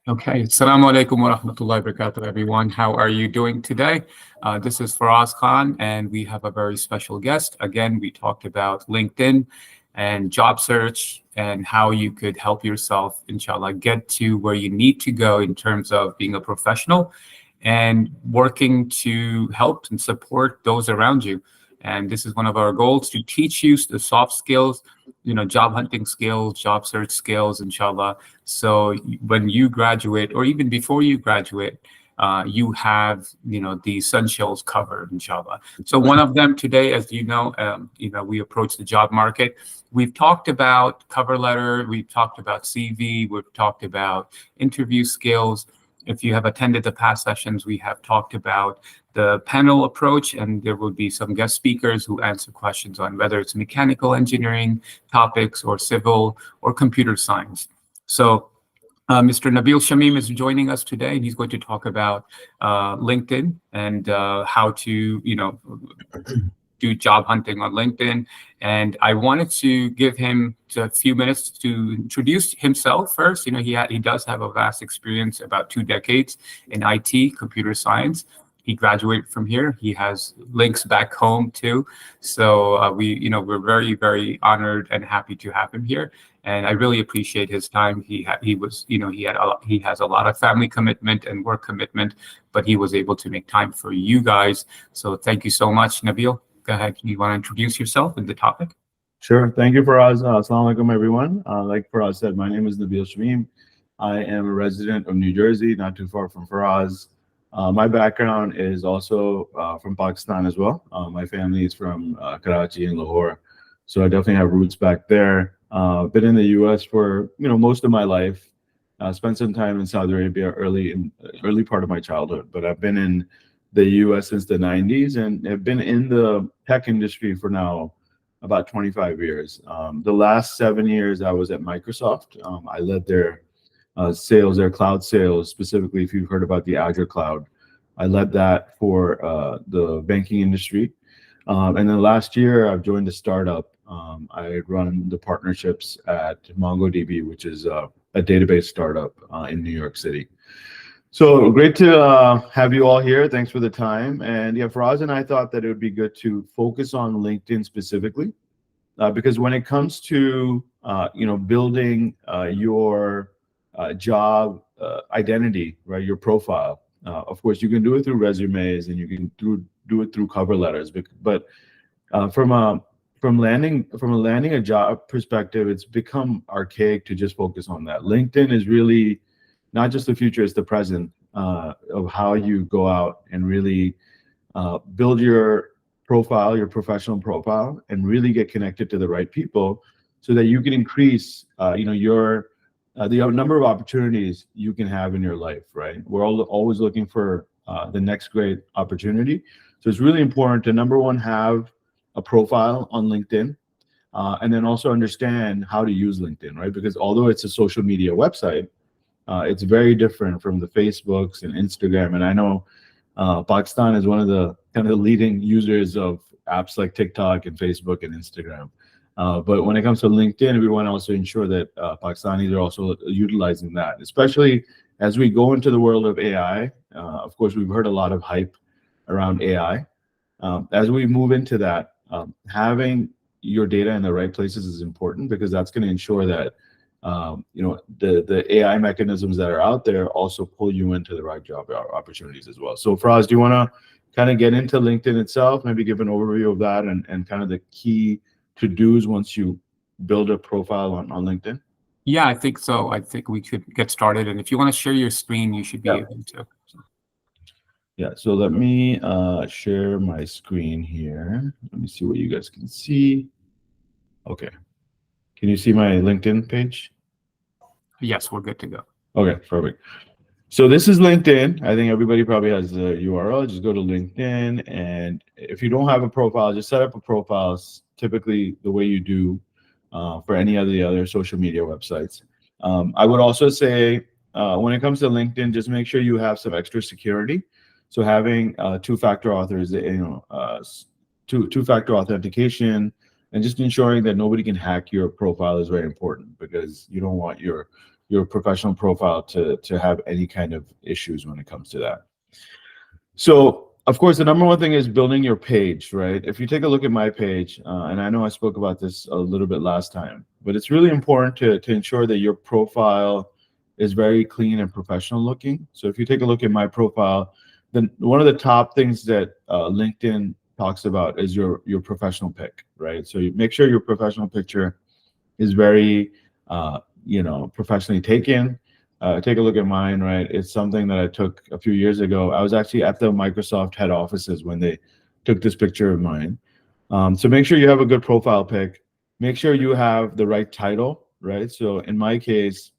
Okay, Assalamu alaikum wa rahmatullahi wa barakatuh, everyone. How are you doing today? This is Faraz Khan, and we have a very special guest. Again, we talked about LinkedIn and job search and how you could help yourself, inshallah, get to where you need to go in terms of being a professional and working to help and support those around you. And this is one of our goals to teach you the soft skills, job hunting skills, job search skills, inshallah. So when you graduate, or even before you graduate, you have, the essentials covered, inshallah. So one of them today, as we approach the job market. We've talked about cover letter, we've talked about CV, we've talked about interview skills. If you have attended the past sessions, we have talked about the panel approach, and there will be some guest speakers who answer questions on whether it's mechanical engineering topics or civil or computer science. So Mr. Nabil Shamim is joining us today, and he's going to talk about LinkedIn and how to, do job hunting on LinkedIn. And I wanted to give him a few minutes to introduce himself first. He does have a vast experience, about 2 decades in IT, computer science. He graduated from here. He has links back home too. So we're very, very honored and happy to have him here. And I really appreciate his time. He has a lot of family commitment and work commitment, but he was able to make time for you guys. So thank you so much, Nabil. Go ahead. You want to introduce yourself and the topic? Sure. Thank you, Faraz. Assalamu alaikum, everyone. Like Faraz said, my name is Nabil Shamim. I am a resident of New Jersey, not too far from Faraz. My background is also from Pakistan as well. My family is from Karachi and Lahore, so I definitely have roots back there. Been in the U.S. for most of my life. Spent some time in Saudi Arabia early part of my childhood, but I've been in the U.S. since the 90s and have been in the tech industry for now about 25 years. The last 7 years I was at Microsoft. I led their sales, their cloud sales, specifically if you've heard about the Azure cloud. I led that for the banking industry. And then last year I've joined a startup. I run the partnerships at MongoDB, which is a database startup in New York City. So great to have you all here. Thanks for the time. And yeah, Faraz and I thought that it would be good to focus on LinkedIn specifically, because when it comes to building your job identity, right, your profile. Of course, you can do it through resumes and you can do it through cover letters. But from landing a job perspective, it's become archaic to just focus on that. LinkedIn is really not just the future, it's the present of how you go out and really build your profile, your professional profile, and really get connected to the right people so that you can increase the number of opportunities you can have in your life, right? We're always looking for the next great opportunity. So it's really important to, number one, have a profile on LinkedIn, and then also understand how to use LinkedIn, right? Because although it's a social media website, it's very different from the Facebooks and Instagram. And I know Pakistan is one of the kind of the leading users of apps like TikTok and Facebook and Instagram. But when it comes to LinkedIn, we want to also ensure that Pakistanis are also utilizing that, especially as we go into the world of AI. Of course, we've heard a lot of hype around AI. As we move into that, having your data in the right places is important, because that's going to ensure that the AI mechanisms that are out there also pull you into the right job opportunities as well. So Faraz, do you want to kind of get into LinkedIn itself, maybe give an overview of that and kind of the key to-dos once you build a profile on LinkedIn? Yeah, I think so. I think we could get started. And if you want to share your screen, you should be able to. Yeah, so let me share my screen here. Let me see what you guys can see. Okay. Can you see my LinkedIn page? Yes, we're good to go. Okay, perfect. So this is LinkedIn. I think everybody probably has the URL. Just go to LinkedIn, and if you don't have a profile, just set up a profile, typically the way you do for any of the other social media websites. I would also say when it comes to LinkedIn, just make sure you have some extra security. So having two-factor two-factor authentication, and just ensuring that nobody can hack your profile is very important, because you don't want your your professional profile to have any kind of issues when it comes to that. So of course, the number one thing is building your page, right? If you take a look at my page, and I know I spoke about this a little bit last time, but it's really important to ensure that your profile is very clean and professional looking. So if you take a look at my profile, then one of the top things that LinkedIn talks about is your professional pic, right? So you make sure your professional picture is very, professionally taken. Take a look at mine, right? It's something that I took a few years ago. I was actually at the Microsoft head offices when they took this picture of mine. So make sure you have a good profile pic. Make sure you have the right title, right? So in my case,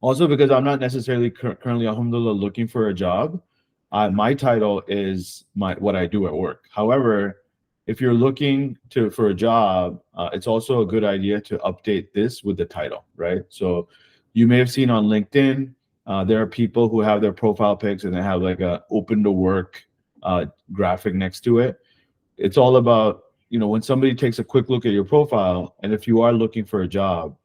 also because I'm not necessarily currently, alhamdulillah, looking for a job, my title is what I do at work. However, if you're looking for a job, it's also a good idea to update this with the title, right? So you may have seen on LinkedIn, there are people who have their profile pics and they have like a open to work graphic next to it. It's all about, when somebody takes a quick look at your profile, and if you are looking for a job,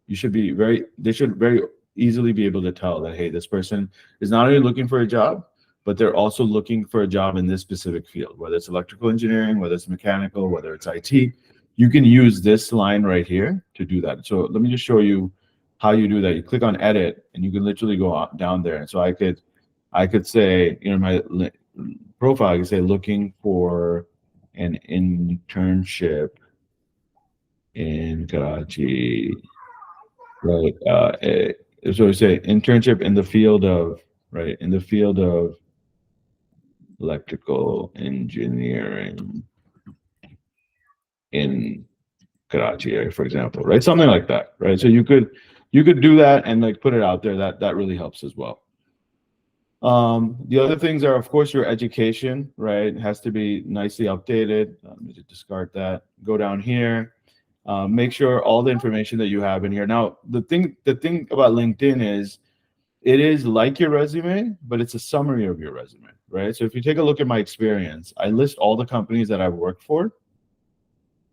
they should very easily be able to tell that, hey, this person is not only looking for a job, but they're also looking for a job in this specific field, whether it's electrical engineering, whether it's mechanical, whether it's IT. You can use this line right here to do that. So let me just show you how you do that. You click on edit and you can literally go down there. And so I could say, my profile, I could say looking for an internship in Karachi, right? So we say internship in the field of, right, in the field of electrical engineering in Karachi, for example, right? Something like that, right? So you could do that and like put it out there. That really helps as well. The other things are, of course, your education, right? It has to be nicely updated. Let me just discard that. Go down here. Make sure all the information that you have in here. Now, the thing about LinkedIn is it is like your resume, but it's a summary of your resume, right? So if you take a look at my experience, I list all the companies that I've worked for.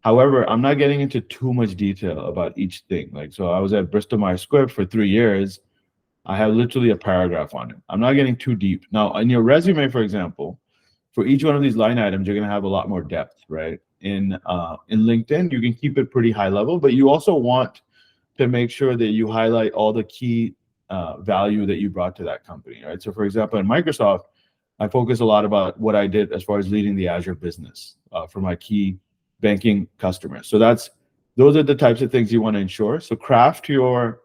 However, I'm not getting into too much detail about each thing. Like, so I was at Bristol Myers Squibb for 3 years. I have literally a paragraph on it. I'm not getting too deep. Now, in your resume, for example, for each one of these line items, you're going to have a lot more depth, right? In LinkedIn, you can keep it pretty high level, but you also want to make sure that you highlight all the key value that you brought to that company, right? So, for example, in Microsoft, I focus a lot about what I did as far as leading the Azure business for my key banking customers. So those are the types of things you want to ensure. So craft your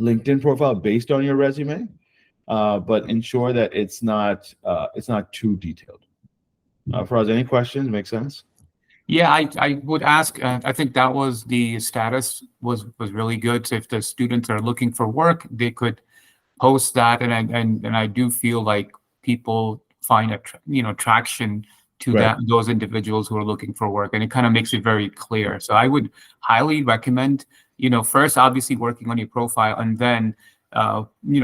LinkedIn profile based on your resume, but ensure that it's not too detailed. Faraz, any questions? Make sense? Yeah, I would ask. I think that was the status was really good. So if the students are looking for work, they could post that, and I do feel like people find traction to Right. those individuals who are looking for work, and it kind of makes it very clear. So I would highly recommend, first obviously working on your profile, and then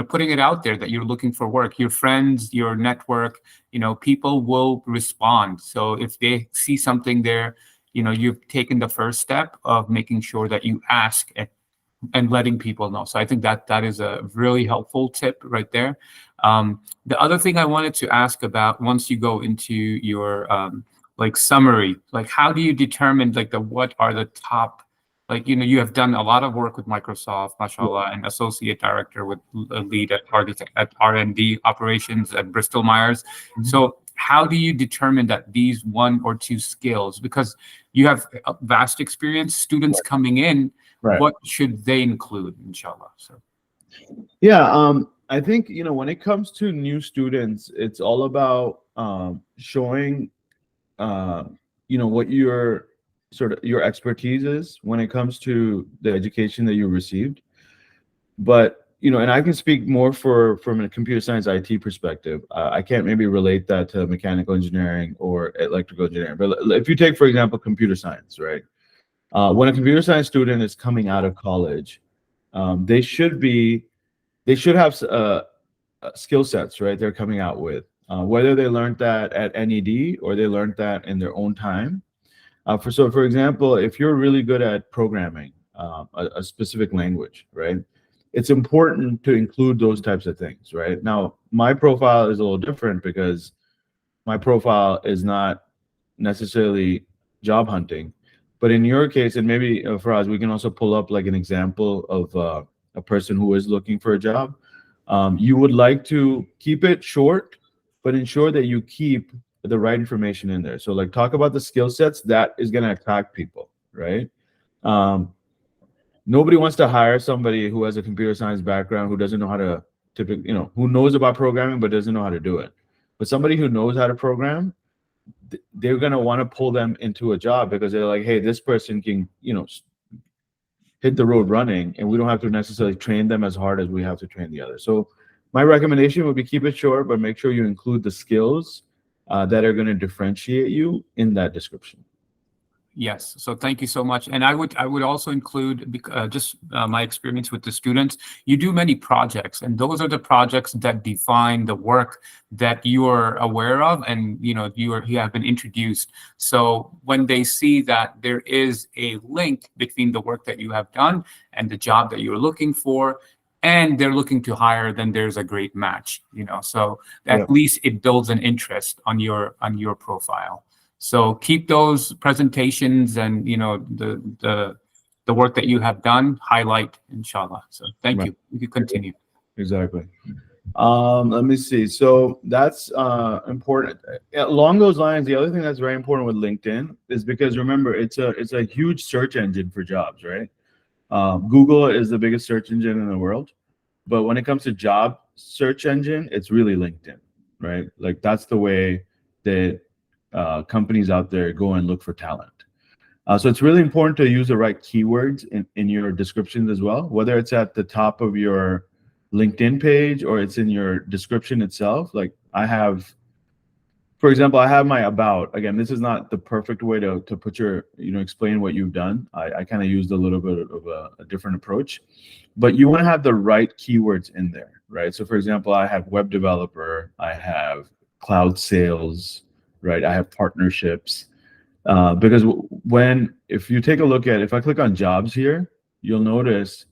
putting it out there that you're looking for work. Your friends, your network, people will respond. So if they see something there, you've taken the first step of making sure that you ask and letting people know. So I think that is a really helpful tip right there. The other thing I wanted to ask about, once you go into your summary, like how do you determine what are the top, you have done a lot of work with Microsoft, mashallah, and associate director with lead at R&D operations at Bristol Myers. Mm-hmm. So how do you determine that these 1 or 2 skills, because you have a vast experience, students coming in, Right. What should they include, inshallah? So, yeah, I think when it comes to new students, it's all about showing what your expertise is when it comes to the education that you received. But and I can speak more from a computer science IT perspective. I can't maybe relate that to mechanical engineering or electrical engineering. But if you take, for example, computer science, right? When a computer science student is coming out of college, they should have skill sets, right? They're coming out with, whether they learned that at NED or they learned that in their own time. For example, if you're really good at programming a specific language, right? it's important to include those types of things, right? Now, my profile is a little different because my profile is not necessarily job hunting, but in your case, and maybe for us, we can also pull up like an example of a person who is looking for a job. You would like to keep it short, but ensure that you keep the right information in there. So like talk about the skill sets that is going to attract people, right? Nobody wants to hire somebody who has a computer science background, who doesn't know how to typically, who knows about programming, but doesn't know how to do it. But somebody who knows how to program, they're going to want to pull them into a job because they're like, hey, this person can, hit the road running, and we don't have to necessarily train them as hard as we have to train the others. So my recommendation would be keep it short, but make sure you include the skills that are going to differentiate you in that description. Yes. So thank you so much. And I would also include just my experience with the students. You do many projects, and those are the projects that define the work that you are aware of, and you have been introduced. So when they see that there is a link between the work that you have done and the job that you're looking for, and they're looking to hire, then there's a great match. So at least it builds an interest on your profile. So keep those presentations and the work that you have done highlight, inshallah. So thank you. You can continue. Exactly. Let me see. So that's important. Along those lines, the other thing that's very important with LinkedIn is because remember, it's a huge search engine for jobs, right? Google is the biggest search engine in the world, but when it comes to job search engine, it's really LinkedIn, right? Like that's the way that companies out there go and look for talent. So it's really important to use the right keywords in your descriptions as well, whether it's at the top of your LinkedIn page or it's in your description itself. Like for example, I have my about. Again, this is not the perfect way to put your, explain what you've done. I kind of used a little bit of a different approach, but you want to have the right keywords in there, right? So for example, I have web developer, I have cloud sales, right? I have partnerships, because if you take a look at, if I click on jobs here, you'll notice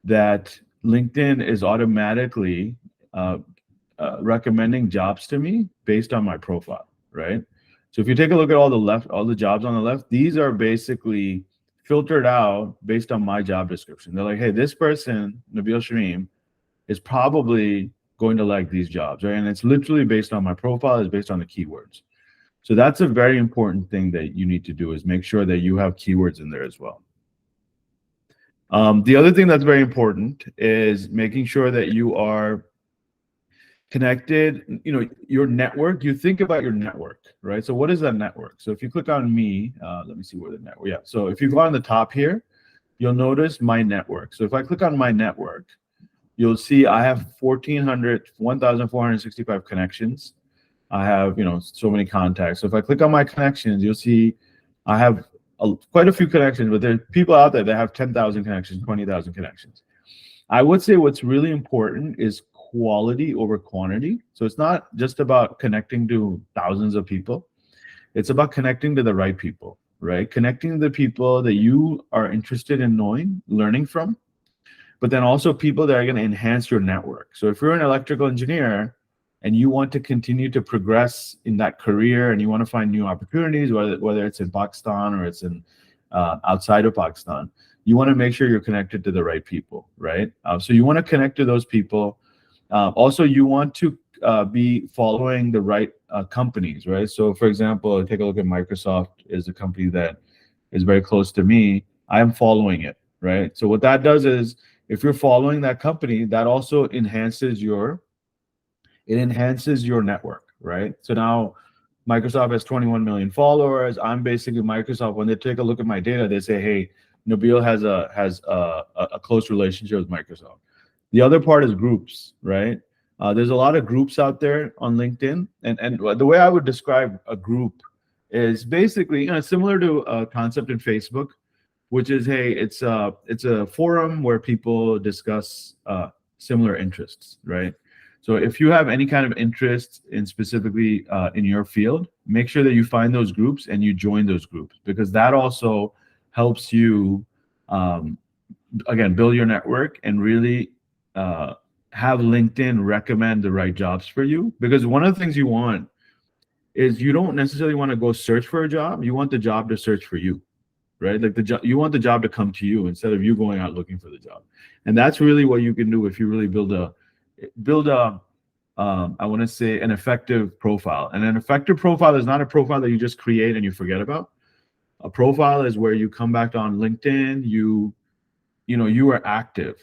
that LinkedIn is automatically recommending jobs to me based on my profile, right? So if you take a look at all the jobs on the left, these are basically filtered out based on my job description. They're like, hey, this person, Nabil Shamim, is probably going to like these jobs, right? And it's literally based on my profile, it's based on the keywords. So that's a very important thing that you need to do, is make sure that you have keywords in there as well. The other thing that's very important is making sure that you are connected, your network. You think about your network, right? So what is that network? So if you click on me, let me see where the network, yeah. So if you go on the top here, you'll notice my network. So if I click on my network, you'll see I have 1,465 connections. I have, so many contacts. So if I click on my connections, you'll see I have quite a few connections, but there's people out there that have 10,000 connections, 20,000 connections. I would say what's really important is quality over quantity. So it's not just about connecting to thousands of people. It's about connecting to the right people, right? Connecting to the people that you are interested in knowing, learning from, but then also people that are going to enhance your network. So if you're an electrical engineer and you want to continue to progress in that career and you want to find new opportunities, whether it's in Pakistan or it's in outside of Pakistan, you want to make sure you're connected to the right people, right? So you want to connect to those people. Also, you want to be following the right companies, right? So for example, take a look at Microsoft is a company that is very close to me. I am following it, right? So what that does is, if you're following that company, that also enhances your network, right? So now Microsoft has 21 million followers. I'm basically Microsoft. When they take a look at my data, they say, hey, Nabil has a close relationship with Microsoft. The other part is groups, right? There's a lot of groups out there on LinkedIn, and the way I would describe a group is basically similar to a concept in Facebook, which is, hey, it's a forum where people discuss similar interests, right? So if you have any kind of interest in specifically in your field, make sure that you find those groups and you join those groups, because that also helps you again, build your network and really have LinkedIn recommend the right jobs for you. Because one of the things you want is you don't necessarily want to go search for a job. You want the job to search for you, right? Like the job, you want the job to come to you instead of you going out looking for the job. And that's really what you can do if you really build a I want to say an effective profile. And an effective profile is not a profile that you just create and you forget about. A profile is where you come back on LinkedIn, you are active.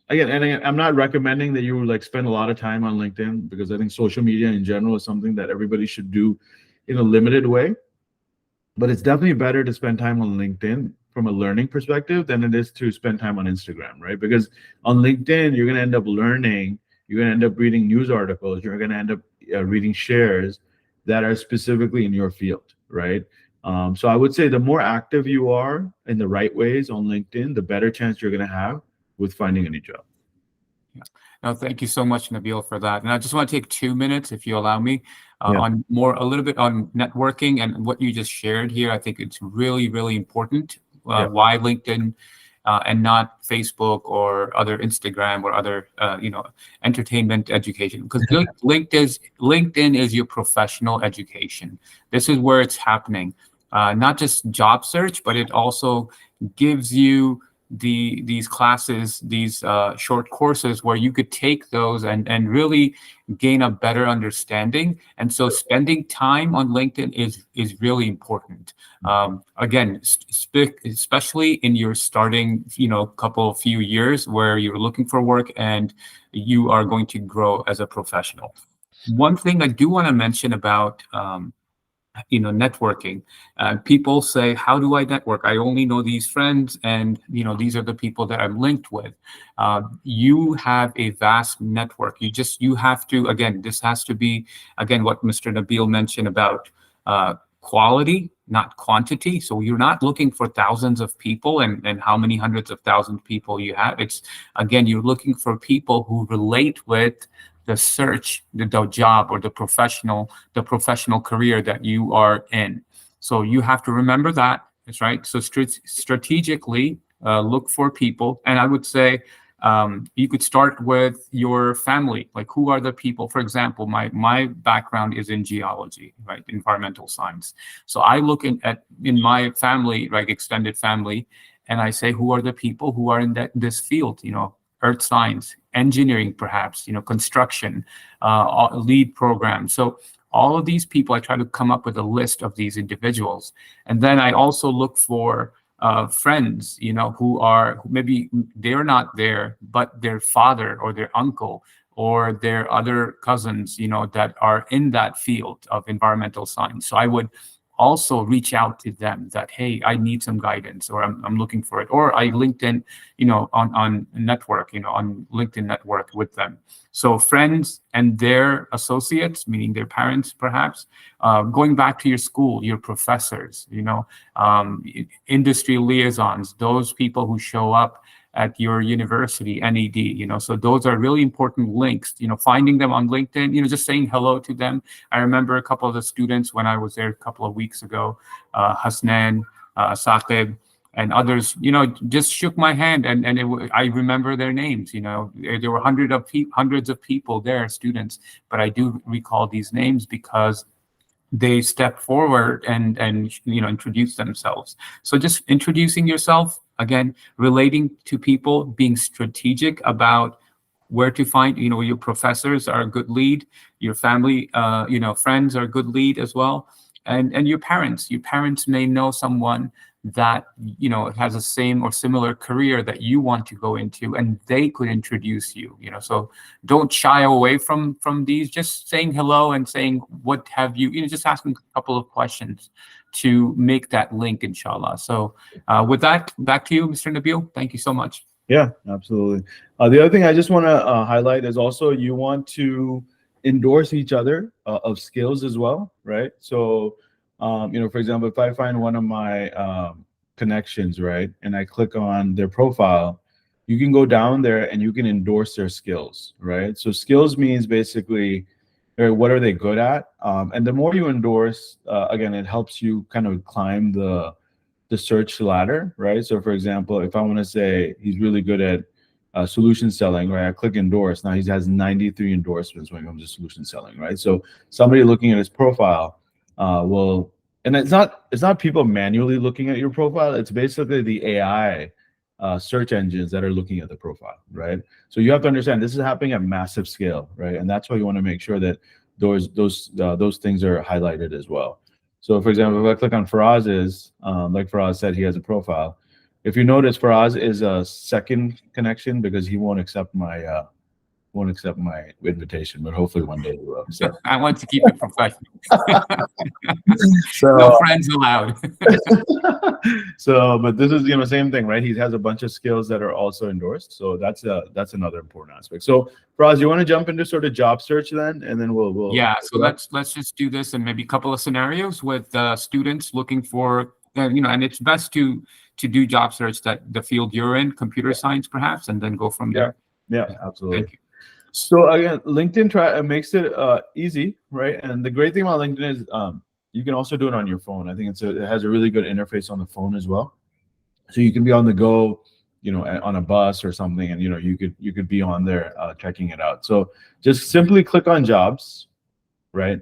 Again, I'm not recommending that you like spend a lot of time on LinkedIn, because I think social media in general is something that everybody should do in a limited way. But it's definitely better to spend time on LinkedIn from a learning perspective than it is to spend time on Instagram, right? Because on LinkedIn, you're going to end up learning, you're going to end up reading news articles, you're going to end up reading shares that are specifically in your field, right? So I would say the more active you are in the right ways on LinkedIn, the better chance you're going to have with finding a new job. Yeah. No, thank you so much, Nabil, for that. And I just want to take 2 minutes, if you allow me, Yeah. on a little bit on networking and what you just shared here. I think it's really, really important. Yeah. Why LinkedIn and not Facebook or other Instagram or other, entertainment education? Because LinkedIn is your professional education. This is where it's happening. Not just job search, but it also gives you these classes, these short courses where you could take those and really gain a better understanding. And so spending time on LinkedIn is really important. Again, especially in your starting, few years where you're looking for work and you are going to grow as a professional. One thing I do want to mention about networking. People say, how do I network? I only know these friends and, these are the people that I'm linked with. You have a vast network. You have to, again, this has to be, again, what Mr. Nabil mentioned about quality, not quantity. So you're not looking for thousands of people and how many hundreds of thousands of people you have. It's, again, you're looking for people who relate with the search, the job or the professional career that you are in. So you have to remember that. That's right. So strategically look for people. And I would say you could start with your family. Like, who are the people? For example, my background is in geology, right? Environmental science. So I look in my family, like extended family, and I say, who are the people who are in this field? Earth science, engineering, perhaps, construction, lead programs. So all of these people, I try to come up with a list of these individuals. And then I also look for friends, who are, maybe they're not there, but their father or their uncle or their other cousins, that are in that field of environmental science. So I would also reach out to them that, hey, I need some guidance, or I'm looking for it, or I LinkedIn, on network, on LinkedIn network with them. So friends and their associates, meaning their parents, perhaps, going back to your school, your professors, industry liaisons, those people who show up at your university, NED, so those are really important links, finding them on LinkedIn, just saying hello to them. I remember a couple of the students when I was there a couple of weeks ago, Hasnan, Saqib, and others, just shook my hand and I remember their names, there were hundreds of people there, students, but I do recall these names because they step forward and introduce themselves. So just introducing yourself, again, relating to people, being strategic about where to find, your professors are a good lead, your family, friends are a good lead as well. And your parents may know someone that, has the same or similar career that you want to go into, and they could introduce you, so don't shy away from these, just saying hello and saying, what have you, just asking a couple of questions to make that link, inshallah. So with that, back to you, Mr. Nabil. Thank you so much. Yeah, absolutely. The other thing I just want to highlight is also you want to endorse each other of skills as well, right? So, for example, if I find one of my connections, right, and I click on their profile, you can go down there and you can endorse their skills, right? So skills means basically, what are they good at? And the more you endorse, again, it helps you kind of climb the the search ladder, right? So for example, if I want to say he's really good at solution selling, right? I click endorse. Now he has 93 endorsements when it comes to solution selling, right? So somebody looking at his profile will, and it's not people manually looking at your profile. It's basically the AI search engines that are looking at the profile, right? So you have to understand this is happening at massive scale, right? And that's why you want to make sure that those things are highlighted as well. So for example, if I click on Faraz's, like Faraz said, he has a profile. If you notice, Faraz is a second connection because he won't accept my invitation, but hopefully one day he will. So, I want to keep it professional. so No friends allowed. so, but this is same thing, right? He has a bunch of skills that are also endorsed, so that's another important aspect. So, Faraz, you want to jump into sort of job search then, and then we'll Yeah. So let's just do this and maybe a couple of scenarios with students looking for and it's best to do job search that the field you're in, computer science perhaps, and then go from there. Yeah, absolutely. Thank you. So again, LinkedIn makes it easy, right? And the great thing about LinkedIn is you can also do it on your phone. I think it has a really good interface on the phone as well. So you can be on the go, on a bus or something, and you could be on there checking it out. So just simply click on jobs, right?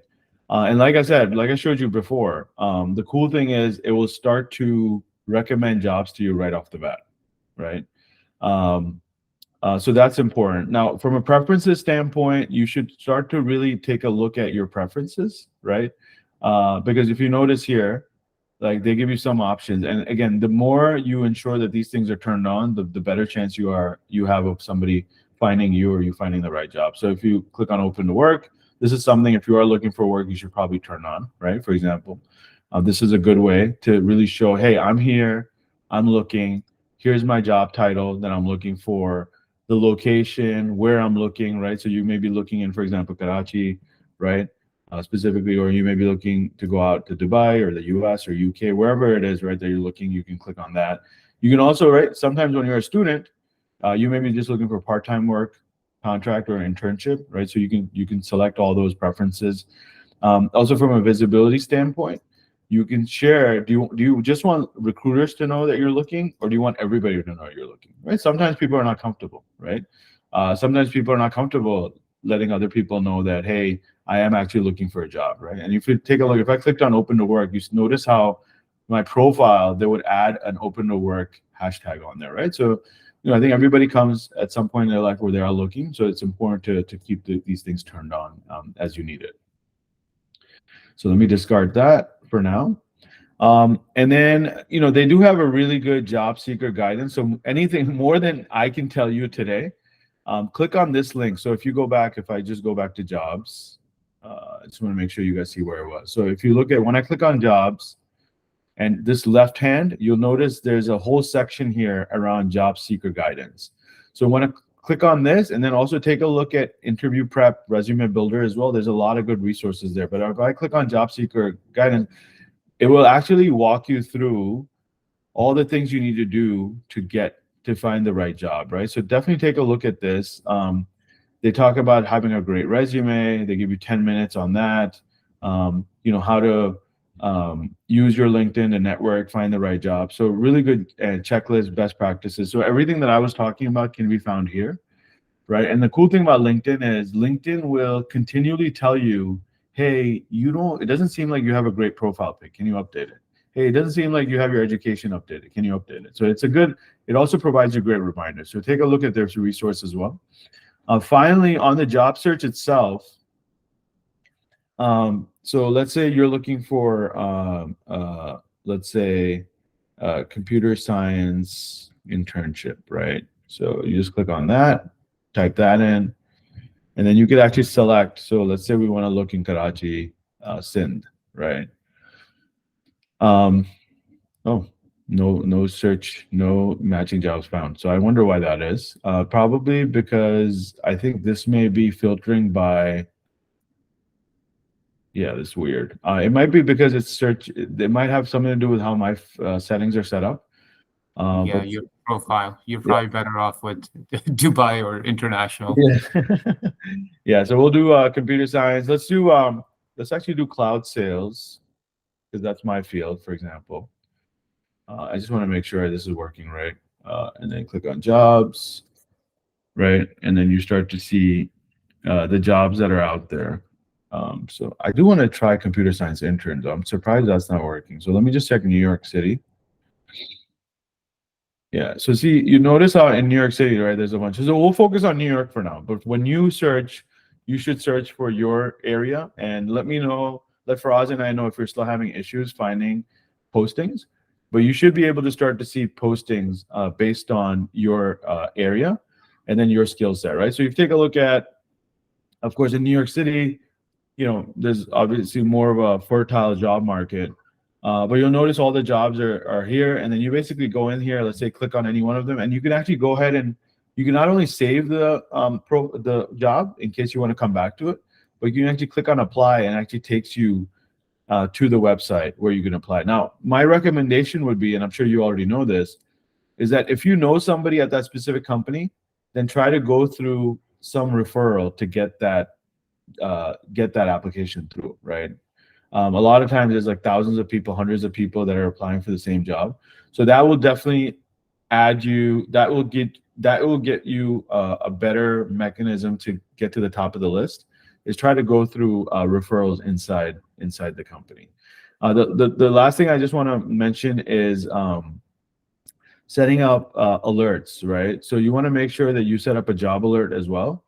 And like I said, like I showed you before, the cool thing is it will start to recommend jobs to you right off the bat, right? So that's important. Now, from a preferences standpoint, you should start to really take a look at your preferences, right? Because if you notice here, like they give you some options, and again, the more you ensure that these things are turned on, the better chance you have of somebody finding you or you finding the right job. So if you click on open to work, this is something, if you are looking for work, you should probably turn on, right? For example, this is a good way to really show, hey, I'm here, I'm looking, here's my job title that I'm looking for, the location, where I'm looking, right? So you may be looking in, for example, Karachi, right? Specifically, or you may be looking to go out to Dubai or the US or UK, wherever it is, right, that you're looking, you can click on that. You can also, right, sometimes when you're a student, you may be just looking for part-time work, contract, or internship, right? So you can select all those preferences. Also from a visibility standpoint, you can share, do you just want recruiters to know that you're looking, or do you want everybody to know you're looking, right? Sometimes people are not comfortable, right? Sometimes people are not comfortable letting other people know that, hey, I am actually looking for a job, right? And if you take a look, if I clicked on open to work, you notice how my profile, they would add an open to work hashtag on there, right? So, I think everybody comes at some point in their life where they are looking. So it's important to keep these things turned on as you need it. So let me discard that for now. And then, they do have a really good job seeker guidance. So anything more than I can tell you today, click on this link. So if you go back, if I just go back to jobs, I just want to make sure you guys see where it was. So if you look at, when I click on jobs and this left hand, you'll notice there's a whole section here around job seeker guidance. So when I click on this, and then also take a look at interview prep, resume builder as well. There's a lot of good resources there. But if I click on job seeker guidance, it will actually walk you through all the things you need to do to find the right job, right? So definitely take a look at this. They talk about having a great resume. They give you 10 minutes on that. How to use your LinkedIn to network, find the right job. So really good checklist, best practices. So everything that I was talking about can be found here, right? And the cool thing about LinkedIn is LinkedIn will continually tell you, hey, it doesn't seem like you have a great profile pic. Can you update it? Hey, it doesn't seem like you have your education updated. Can you update it? So it also provides a great reminder. So take a look at their resource as well. Finally, on the job search itself, so let's say you're looking for, let's say, computer science internship, right? So you just click on that, type that in, and then you could actually select. So let's say we want to look in Karachi, Sindh, right? Oh, no search, no matching jobs found. So I wonder why that is. Probably because I think this may be filtering by. Yeah, that's weird. It might be because it's search. It might have something to do with how my settings are set up. But your profile. You're probably better off with Dubai or international. Yeah. Yeah. So we'll do computer science. Let's actually do cloud sales, because that's my field, for example. I just want to make sure this is working right. And then click on jobs, right? And then you start to see the jobs that are out there. So I do want to try computer science interns. I'm surprised that's not working. So let me just check New York City. Yeah, so see, you notice how in New York City, right, there's a bunch. So we'll focus on New York for now. But when you search, you should search for your area and let me know, let Faraz and I know if you're still having issues finding postings. But you should be able to start to see postings based on your area and then your skill set, right? So if you take a look at, of course, in New York City, you know, there's obviously more of a fertile job market. But you'll notice all the jobs are here, and then you basically go in here, let's say click on any one of them, and you can actually go ahead and you can not only save the job in case you want to come back to it, but you can actually click on apply and it actually takes you to the website where you can apply. Now, my recommendation would be, and I'm sure you already know this, is that if you know somebody at that specific company, then try to go through some referral to get that application through, right? A lot of times there's like thousands of people, hundreds of people that are applying for the same job. So that will definitely add you, that will get you a better mechanism to get to the top of the list, is try to go through referrals inside the company. The last thing I just want to mention is setting up alerts, right? So you want to make sure that you set up a job alert as well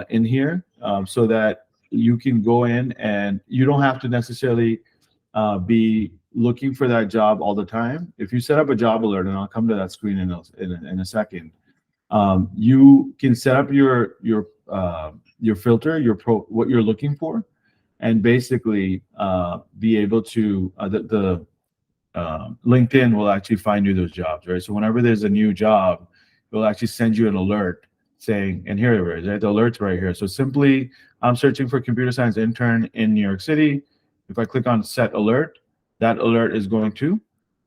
in here so that you can go in and you don't have to necessarily be looking for that job all the time. If you set up a job alert, and I'll come to that screen in a second, you can set up your filter, what you're looking for, and basically be able to LinkedIn will actually find you those jobs, right? So whenever there's a new job, it will actually send you an alert saying, and here it is, right? The alert's right here. So simply, I'm searching for computer science intern in New York City. If I click on set alert, that alert is going to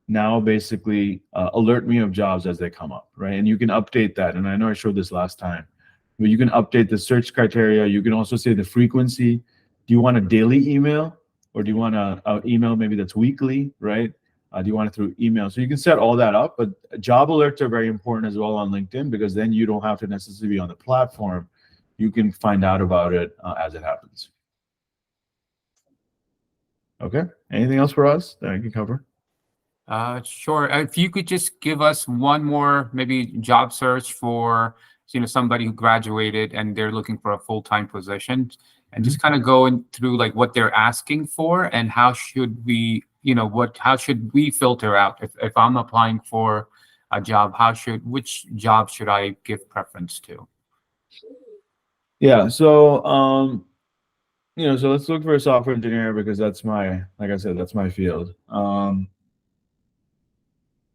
now basically alert me of jobs as they come up, right? And you can update that. And I know I showed this last time, but you can update the search criteria. You can also say the frequency. Do you want a daily email, or do you want a email maybe that's weekly, right? Do you want it through email? So you can set all that up, but job alerts are very important as well on LinkedIn, because then you don't have to necessarily be on the platform. You can find out about it as it happens. Okay. Anything else for us that I can cover? Sure. If you could just give us one more maybe job search for somebody who graduated and they're looking for a full-time position, and just kind of going through like what they're asking for and how should we how should we filter out if I'm applying for a job, which job should I give preference to? Yeah, so so let's look for a software engineer, because that's like I said, that's my field. I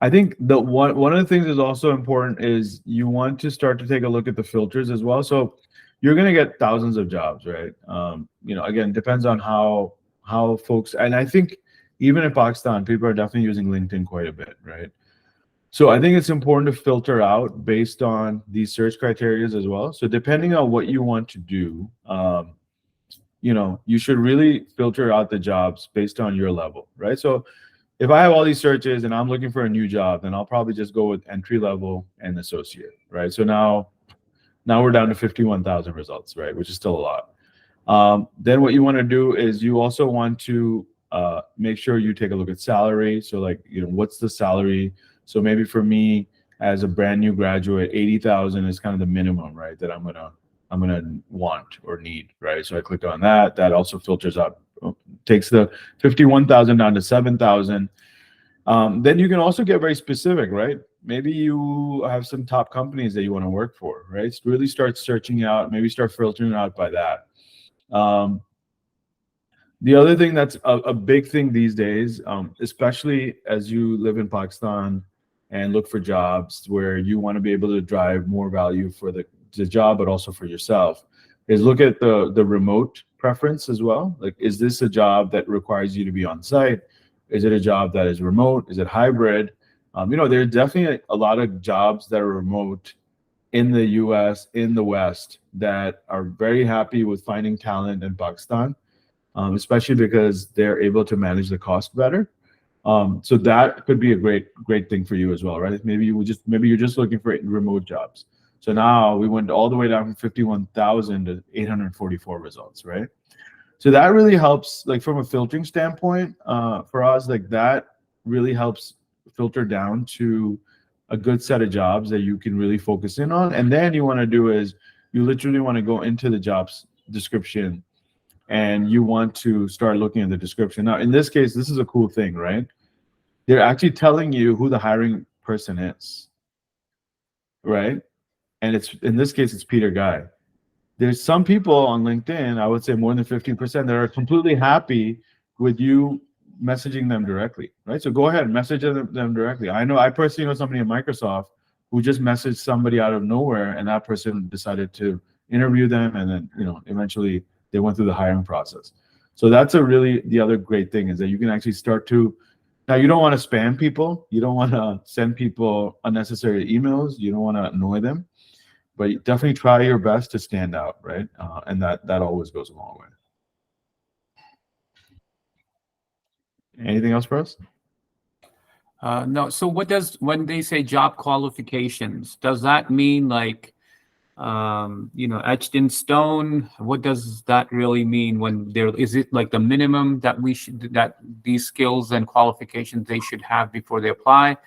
think one of the things that's also important is you want to start to take a look at the filters as well. So you're going to get thousands of jobs, right? Again, depends on how folks, and I think even in Pakistan, people are definitely using LinkedIn quite a bit, right? So I think it's important to filter out based on these search criteria as well. So depending on what you want to do, you should really filter out the jobs based on your level, right? So if I have all these searches and I'm looking for a new job, then I'll probably just go with entry level and associate, right? So now we're down to 51,000 results, right? Which is still a lot. Then what you want to do is you also want to make sure you take a look at salary. So like, what's the salary? So maybe for me as a brand new graduate, 80,000 is kind of the minimum, right? That I'm gonna want or need, right? So I click on that. That also filters out, takes the 51,000 down to 7,000. Then you can also get very specific, right? Maybe you have some top companies that you want to work for, right? So really start searching out, maybe start filtering out by that. The other thing that's a big thing these days, especially as you live in Pakistan and look for jobs where you want to be able to drive more value for the job, but also for yourself, is look at the remote preference as well. Like, is this a job that requires you to be on site? Is it a job that is remote? Is it hybrid? There are definitely a lot of jobs that are remote in the US, in the West, that are very happy with finding talent in Pakistan, especially because they're able to manage the cost better. So that could be a great thing for you as well, right? Maybe you're just looking for remote jobs. So now we went all the way down from 51,000 to 844 results, right? So that really helps, like from a filtering standpoint, for us, like that really helps filter down to a good set of jobs that you can really focus in on. And then you want to do is you literally want to go into the jobs description and you want to start looking at the description. Now, in this case, this is a cool thing, right? They're actually telling you who the hiring person is, right? And it's, in this case, it's Peter Guy. There's some people on LinkedIn, I would say more than 15%, that are completely happy with you messaging them directly, right? So go ahead and message them directly. I personally know somebody in Microsoft who just messaged somebody out of nowhere, and that person decided to interview them, and then eventually they went through the hiring process. So that's the other great thing is that you can actually start to, now you don't want to spam people, you don't want to send people unnecessary emails, you don't want to annoy them, but definitely try your best to stand out, right? And that always goes a long way. Anything else for us? No. So when they say job qualifications, does that mean like, etched in stone? What does that really mean when is it like the minimum that these skills and qualifications they should have before they apply?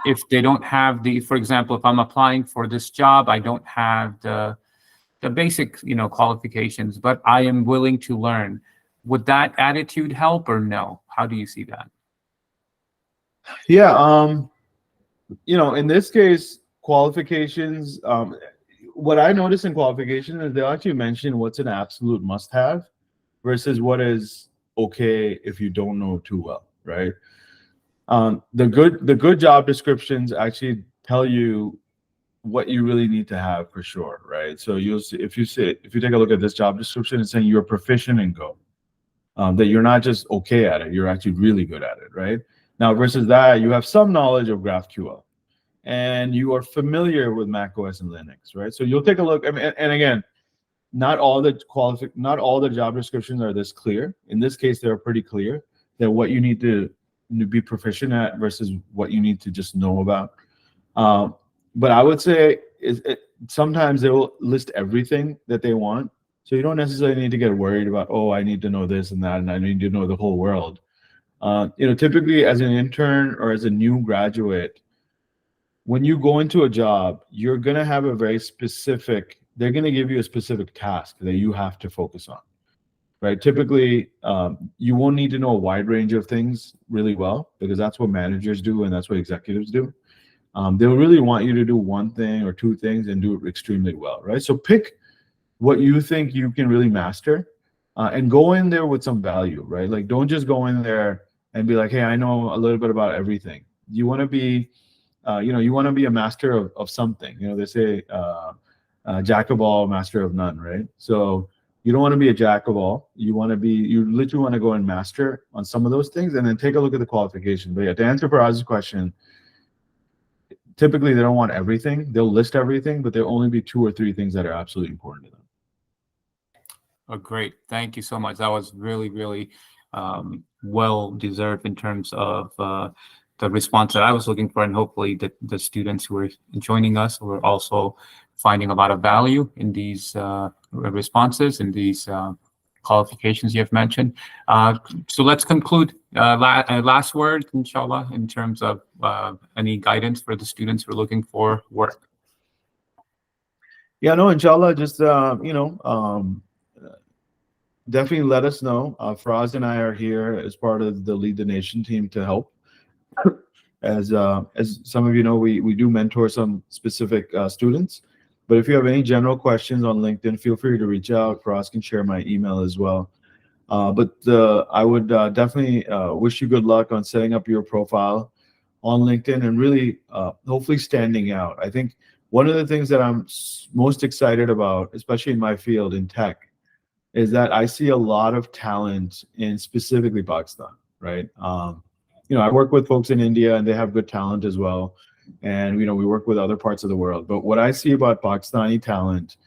If they don't have for example, if I'm applying for this job, I don't have the basic, qualifications, but I am willing to learn. Would that attitude help or no? How do you see that? Yeah, in this case, qualifications, what I notice in qualification is they'll actually mention what's an absolute must-have versus what is okay if you don't know too well, right? The good job descriptions actually tell you what you really need to have for sure, right? So you'll see if you take a look at this job description, it's saying you're proficient in Go, that you're not just okay at it, you're actually really good at it, right? Now versus that, you have some knowledge of GraphQL, and you are familiar with macOS and Linux, right? So you'll take a look. I mean, and again, not all the job descriptions are this clear. In this case, they're pretty clear that what you need to be proficient at versus what you need to just know about. But I would say sometimes they will list everything that they want. So you don't necessarily need to get worried about, oh, I need to know this and that, and I need to know the whole world. Typically as an intern or as a new graduate, when you go into a job, you're going to have they're going to give you a specific task that you have to focus on, right? Typically, you won't need to know a wide range of things really well, because that's what managers do and that's what executives do. They'll really want you to do one thing or two things and do it extremely well, right? So pick what you think you can really master, and go in there with some value, right? Like, don't just go in there and be like, hey, I know a little bit about everything. You want to be you want to be a master of something. They say jack of all, master of none, right? So you don't want to be a jack of all. You literally want to go and master on some of those things, and then take a look at the qualifications. But yeah, to answer Faraz's question, typically they don't want everything. They'll list everything, but there'll only be 2 or 3 things that are absolutely important to them. Oh, great. Thank you so much. That was really, really well deserved in terms of the response that I was looking for, and hopefully the students who are joining us were also finding a lot of value in these responses and these qualifications you have mentioned. So let's conclude. Last word, inshallah, in terms of any guidance for the students who are looking for work. Yeah, no, inshallah, just definitely let us know. Faraz and I are here as part of the Lead the Nation team to help. As some of you know, we do mentor some specific students. But if you have any general questions on LinkedIn, feel free to reach out. Faraz can share my email as well. But I would definitely wish you good luck on setting up your profile on LinkedIn and really hopefully standing out. I think one of the things that I'm most excited about, especially in my field in tech, is that I see a lot of talent in specifically Pakistan, right? I work with folks in India and they have good talent as well. And, we work with other parts of the world. But what I see about Pakistani talent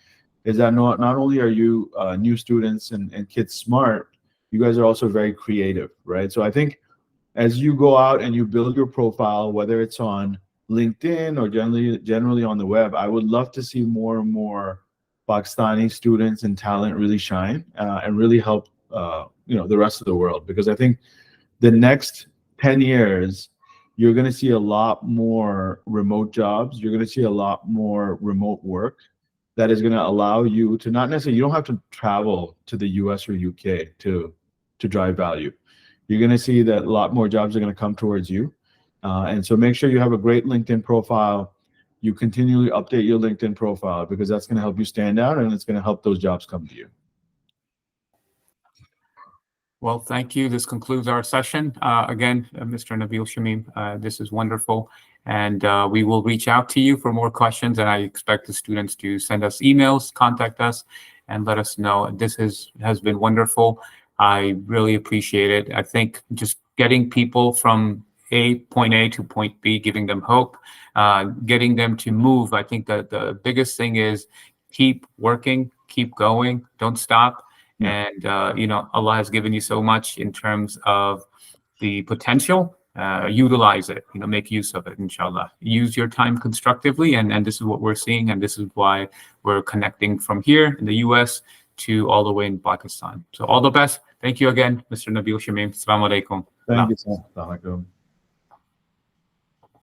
is that not only are you new students and kids smart, you guys are also very creative, right? So I think as you go out and you build your profile, whether it's on LinkedIn or generally on the web, I would love to see more and more Pakistani students and talent really shine and really help the rest of the world. Because I think the next 10 years, you're going to see a lot more remote jobs. You're going to see a lot more remote work that is going to allow you to not necessarily, you don't have to travel to the US or UK to drive value. You're going to see that a lot more jobs are going to come towards you. And so make sure you have a great LinkedIn profile. You continually update your LinkedIn profile, because that's going to help you stand out and it's going to help those jobs come to you. Well, thank you. This concludes our session. Again, Mr. Nabil Shamim, this is wonderful. And we will reach out to you for more questions. And I expect the students to send us emails, contact us, and let us know. This has been wonderful. I really appreciate it. I think just getting people from point A to point B, giving them hope, getting them to move. I think that the biggest thing is keep working, keep going, don't stop. And, Allah has given you so much in terms of the potential. Utilize it, make use of it, inshallah. Use your time constructively. And this is what we're seeing. And this is why we're connecting from here in the US to all the way in Pakistan. So all the best. Thank you again, Mr. Nabil Shamim. Assalamu alaikum. Thank you, sir. Assalamu alaikum.